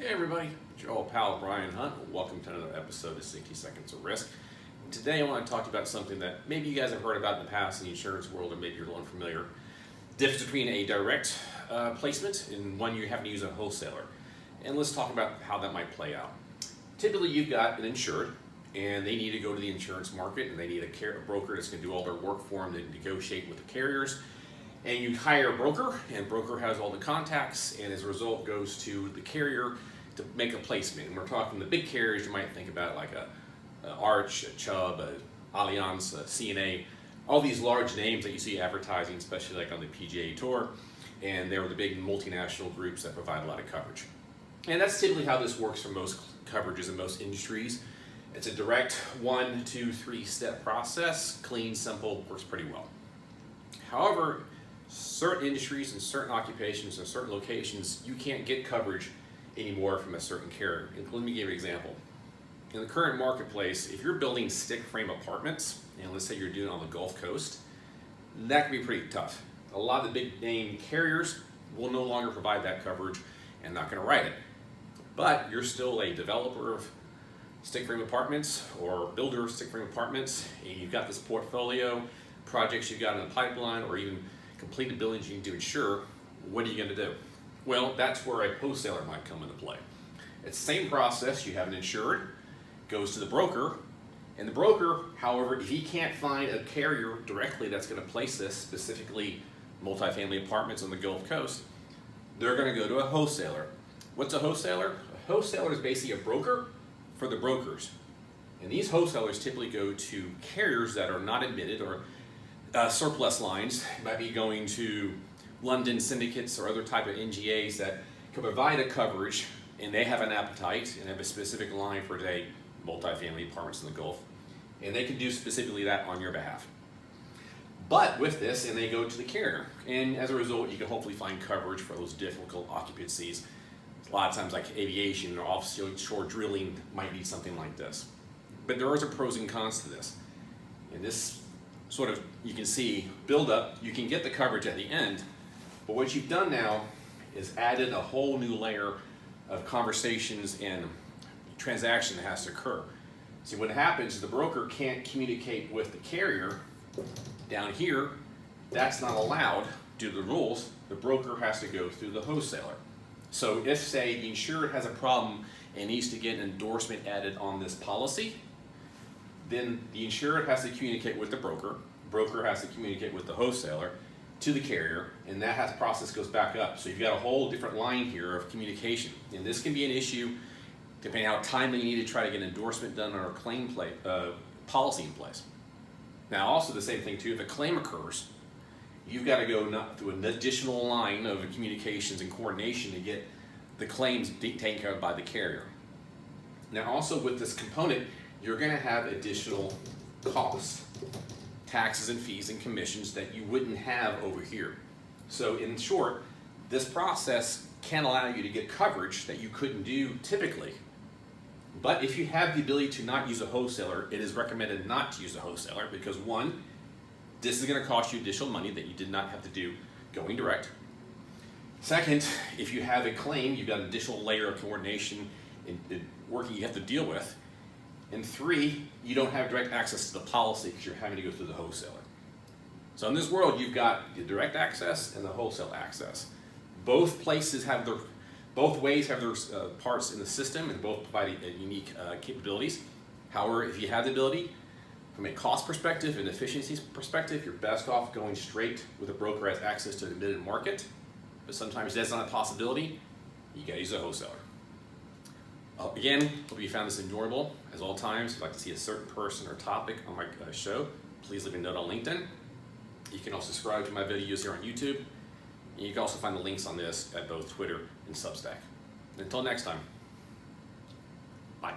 Hey everybody, it's your old pal Brian Hunt. Welcome to another episode of 60 Seconds of Risk. And today I want to talk to you about something that maybe you guys have heard about in the past in the insurance world, or maybe you're a little unfamiliar. The difference between a direct placement and one you have to use a wholesaler. And let's talk about how that might play out. Typically you've got an insured and they need to go to the insurance market and they need a broker that's going to do all their work for them to negotiate with the carriers. And you hire a broker, and broker has all the contacts, and as a result goes to the carrier to make a placement. And we're talking the big carriers you might think about, like a Arch, a Chubb, a Allianz, a CNA, all these large names that you see advertising, especially like on the PGA Tour, and they're the big multinational groups that provide a lot of coverage. And that's typically how this works for most coverages in most industries. It's a direct 1, 2, 3 step process, clean, simple, works pretty well. However, certain industries and certain occupations and certain locations, you can't get coverage anymore from a certain carrier. And let me give you an example. In the current marketplace, if you're building stick frame apartments, and let's say you're doing it on the Gulf Coast, that can be pretty tough. A lot of the big name carriers will no longer provide that coverage and not going to write it. But you're still a developer of stick frame apartments or builder of stick frame apartments, and you've got this portfolio, projects you've got in the pipeline, or even completed buildings you need to insure. What are you going to do? Well, that's where a wholesaler might come into play. It's the same process. You have an insured, goes to the broker, and the broker, however, if he can't find a carrier directly that's going to place this, specifically multifamily apartments on the Gulf Coast, they're going to go to a wholesaler. What's a wholesaler? A wholesaler is basically a broker for the brokers. And these wholesalers typically go to carriers that are not admitted or surplus lines. It might be going to London syndicates or other type of NGAs that can provide a coverage, and they have an appetite and have a specific line for, say, multifamily apartments in the Gulf, and they can do specifically that on your behalf. But with this, and they go to the carrier, and as a result, you can hopefully find coverage for those difficult occupancies. A lot of times, like aviation or offshore drilling, might need something like this. But there are some pros and cons to this. And this sort of, you can see, build up, you can get the coverage at the end, but what you've done now is added a whole new layer of conversations and transaction that has to occur. See, what happens is the broker can't communicate with the carrier. Down here, that's not allowed due to the rules. The broker has to go through the wholesaler. So if, say, the insured has a problem and needs to get an endorsement added on this policy, then the insured has to communicate with the broker has to communicate with the wholesaler to the carrier, and that process goes back up. So you've got a whole different line here of communication. And this can be an issue depending on how timely you need to try to get an endorsement done or a claim policy in place. Now also the same thing too, if a claim occurs, you've got to go through an additional line of communications and coordination to get the claims taken care of by the carrier. Now also with this component, you're going to have additional costs, taxes and fees and commissions that you wouldn't have over here. So in short, this process can allow you to get coverage that you couldn't do typically. But if you have the ability to not use a wholesaler, it is recommended not to use a wholesaler because one, this is going to cost you additional money that you did not have to do going direct. Second, if you have a claim, you've got an additional layer of coordination and working you have to deal with. And three, you don't have direct access to the policy because you're having to go through the wholesaler. So in this world, you've got the direct access and the wholesale access. Both ways have their parts in the system, and both provide unique capabilities. However, if you have the ability, from a cost perspective and efficiency perspective, you're best off going straight with a broker who has access to the admitted market. But sometimes that's not a possibility. You got to use a wholesaler. Again, hope you found this enjoyable. As all times, if you'd like to see a certain person or topic on my show, please leave a note on LinkedIn. You can also subscribe to my videos here on YouTube. And you can also find the links on this at both Twitter and Substack. Until next time, bye.